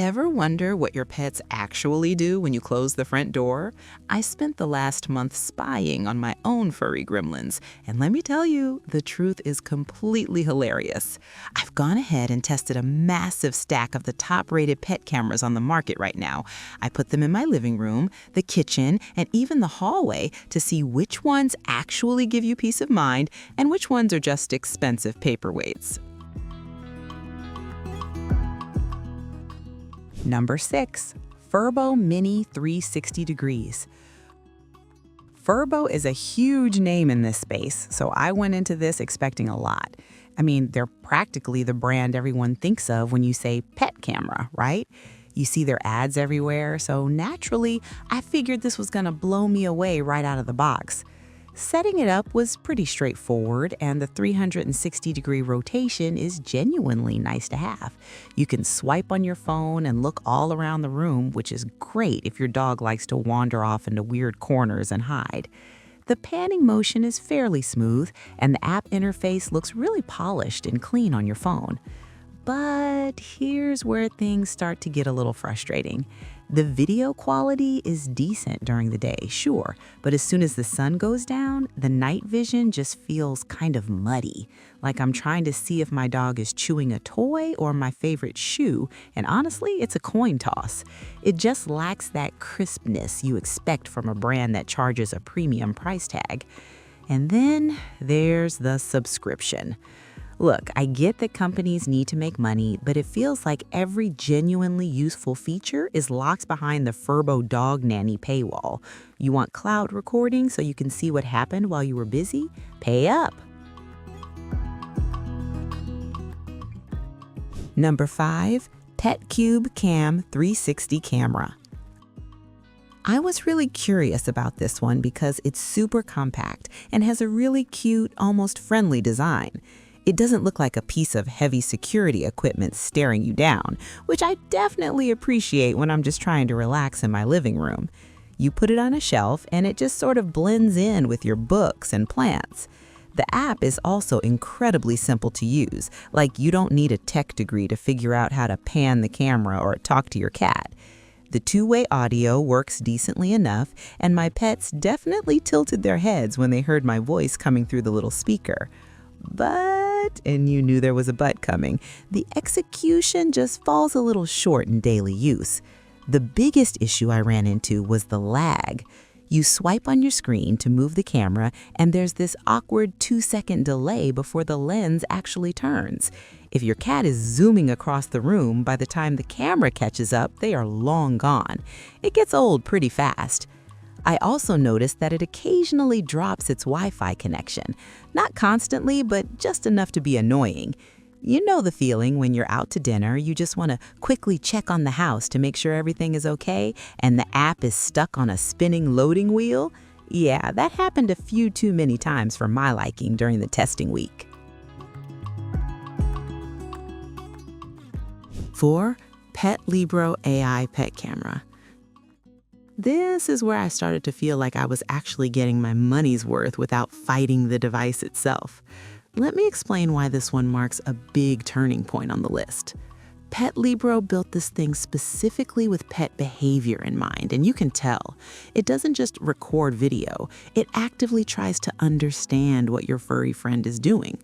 Ever wonder what your pets actually do when you close the front door? I spent the last month spying on my own furry gremlins, and let me tell you, the truth is completely hilarious. I've gone ahead and tested a massive stack of the top-rated pet cameras on the market right now. I put them in my living room, the kitchen, and even the hallway to see which ones actually give you peace of mind and which ones are just expensive paperweights. Number 6. Furbo Mini 360 degrees. Furbo is a huge name in this space, so I went into this expecting a lot. I mean, they're practically the brand everyone thinks of when you say pet camera, right? You see their ads everywhere, so naturally, I figured this was gonna blow me away right out of the box. Setting it up was pretty straightforward, and the 360-degree rotation is genuinely nice to have. You can swipe on your phone and look all around the room, which is great if your dog likes to wander off into weird corners and hide. The panning motion is fairly smooth, and the app interface looks really polished and clean on your phone. But here's where things start to get a little frustrating. The video quality is decent during the day, sure, but as soon as the sun goes down, the night vision just feels kind of muddy, like I'm trying to see if my dog is chewing a toy or my favorite shoe, and honestly, it's a coin toss. It just lacks that crispness you expect from a brand that charges a premium price tag. And then there's the subscription. Look, I get that companies need to make money, but it feels like every genuinely useful feature is locked behind the Furbo Dog Nanny paywall. You want cloud recording so you can see what happened while you were busy? Pay up. Number 5. Petcube Cam 360 camera. I was really curious about this one because it's super compact and has a really cute, almost friendly design. It doesn't look like a piece of heavy security equipment staring you down, which I definitely appreciate when I'm just trying to relax in my living room. You put it on a shelf and it just sort of blends in with your books and plants. The app is also incredibly simple to use, like you don't need a tech degree to figure out how to pan the camera or talk to your cat. The two-way audio works decently enough, and my pets definitely tilted their heads when they heard my voice coming through the little speaker. But, and you knew there was a but coming, the execution just falls a little short in daily use. The biggest issue I ran into was the lag. You swipe on your screen to move the camera, and there's this awkward 2-second delay before the lens actually turns. If your cat is zooming across the room, by the time the camera catches up, they are long gone. It gets old pretty fast. I also noticed that it occasionally drops its Wi-Fi connection. Not constantly, but just enough to be annoying. You know the feeling when you're out to dinner, you just want to quickly check on the house to make sure everything is okay, and the app is stuck on a spinning loading wheel? Yeah, that happened a few too many times for my liking during the testing week. 4. PetLibro AI Pet Camera. This is where I started to feel like I was actually getting my money's worth without fighting the device itself. Let me explain why this one marks a big turning point on the list. PetLibro built this thing specifically with pet behavior in mind, and you can tell. It doesn't just record video, it actively tries to understand what your furry friend is doing.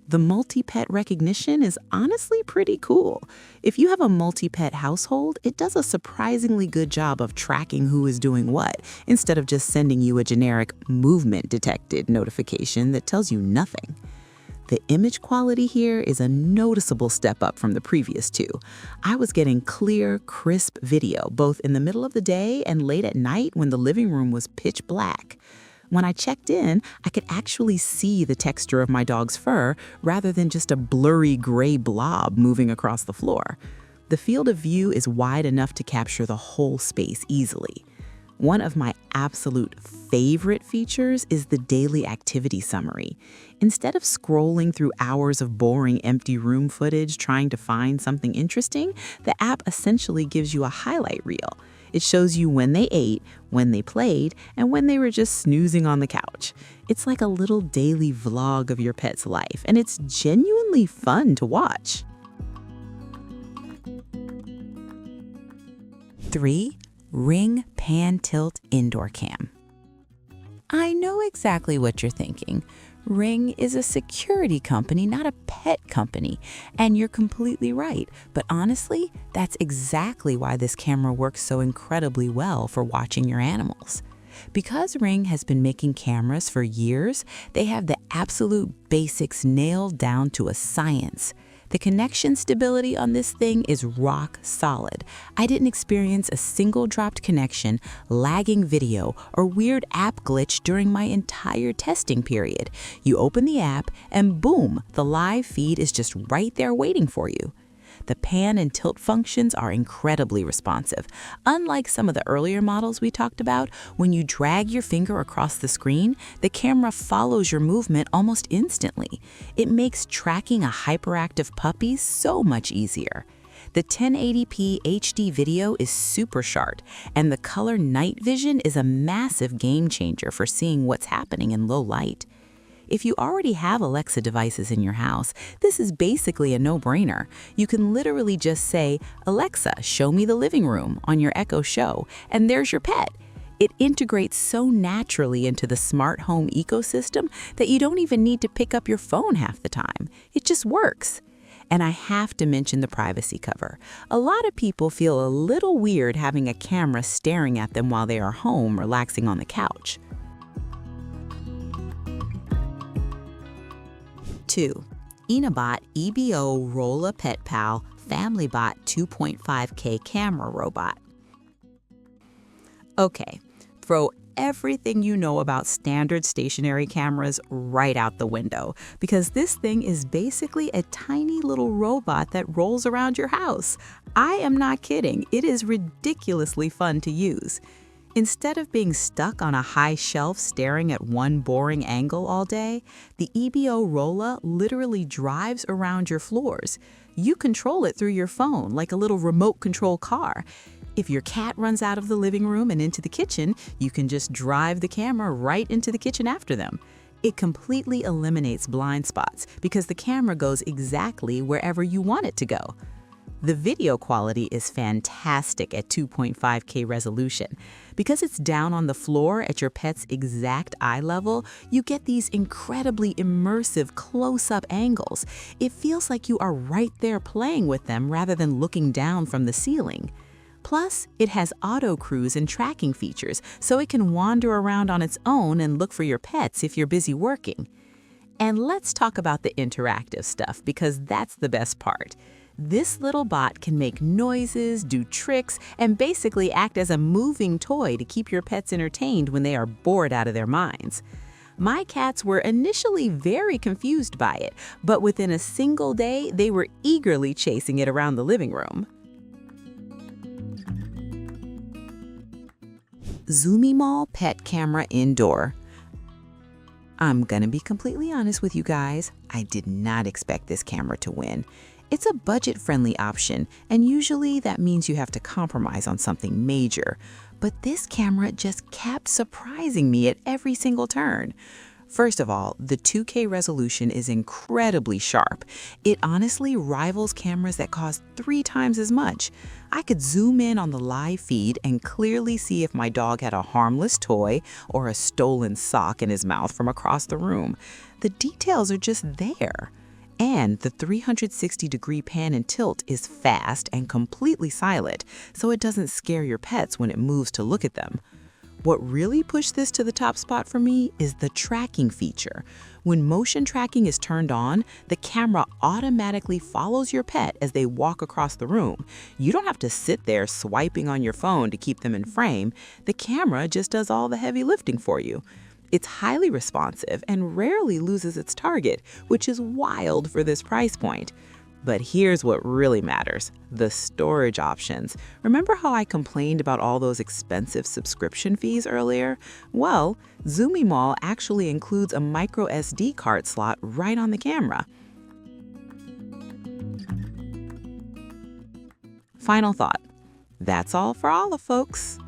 The multi-pet recognition is honestly pretty cool. If you have a multi-pet household, it does a surprisingly good job of tracking who is doing what, instead of just sending you a generic movement detected notification that tells you nothing. The image quality here is a noticeable step up from the previous two. I was getting clear, crisp video, both in the middle of the day and late at night when the living room was pitch black. When I checked in, I could actually see the texture of my dog's fur rather than just a blurry gray blob moving across the floor. The field of view is wide enough to capture the whole space easily. One of my absolute favorite features is the daily activity summary. Instead of scrolling through hours of boring empty room footage trying to find something interesting, the app essentially gives you a highlight reel. It shows you when they ate, when they played, and when they were just snoozing on the couch. It's like a little daily vlog of your pet's life, and it's genuinely fun to watch. 3. Ring Pan Tilt Indoor Cam. I know exactly what you're thinking. Ring is a security company, not a pet company, and you're completely right. But honestly, that's exactly why this camera works so incredibly well for watching your animals. Because Ring has been making cameras for years, they have the absolute basics nailed down to a science. The connection stability on this thing is rock solid. I didn't experience a single dropped connection, lagging video, or weird app glitch during my entire testing period. You open the app and boom, the live feed is just right there waiting for you. The pan and tilt functions are incredibly responsive. Unlike some of the earlier models we talked about, when you drag your finger across the screen, the camera follows your movement almost instantly. It makes tracking a hyperactive puppy so much easier. The 1080p HD video is super sharp, and the color night vision is a massive game changer for seeing what's happening in low light. If you already have Alexa devices in your house, this is basically a no-brainer. You can literally just say, "Alexa, show me the living room" on your Echo Show, and there's your pet. It integrates so naturally into the smart home ecosystem that you don't even need to pick up your phone half the time. It just works. And I have to mention the privacy cover. A lot of people feel a little weird having a camera staring at them while they are home relaxing on the couch. 2. Enabot EBO ROLA PetPal FamilyBot 2.5K camera robot. Okay, throw everything you know about standard stationary cameras right out the window, because this thing is basically a tiny little robot that rolls around your house. I am not kidding, it is ridiculously fun to use. Instead of being stuck on a high shelf staring at one boring angle all day, the EBO ROLA literally drives around your floors. You control it through your phone like a little remote control car. If your cat runs out of the living room and into the kitchen, you can just drive the camera right into the kitchen after them. It completely eliminates blind spots because the camera goes exactly wherever you want it to go. The video quality is fantastic at 2.5K resolution. Because it's down on the floor at your pet's exact eye level, you get these incredibly immersive close-up angles. It feels like you are right there playing with them rather than looking down from the ceiling. Plus, it has auto cruise and tracking features, so it can wander around on its own and look for your pets if you're busy working. And let's talk about the interactive stuff, because that's the best part. This little bot can make noises, do tricks, and basically act as a moving toy to keep your pets entertained when they are bored out of their minds. My cats were initially very confused by it, but within a single day, they were eagerly chasing it around the living room. ZUMIMALL Pet Camera Indoor. I'm gonna be completely honest with you guys, I did not expect this camera to win. It's a budget-friendly option, and usually that means you have to compromise on something major. But this camera just kept surprising me at every single turn. First of all, the 2K resolution is incredibly sharp. It honestly rivals cameras that cost 3 times as much. I could zoom in on the live feed and clearly see if my dog had a harmless toy or a stolen sock in his mouth from across the room. The details are just there. And the 360-degree pan and tilt is fast and completely silent, so it doesn't scare your pets when it moves to look at them. What really pushed this to the top spot for me is the tracking feature. When motion tracking is turned on, the camera automatically follows your pet as they walk across the room. You don't have to sit there swiping on your phone to keep them in frame. The camera just does all the heavy lifting for you. It's highly responsive and rarely loses its target, which is wild for this price point. But here's what really matters, the storage options. Remember how I complained about all those expensive subscription fees earlier? Well, ZUMIMALL actually includes a micro SD card slot right on the camera. Final thought, that's all for Olive, folks.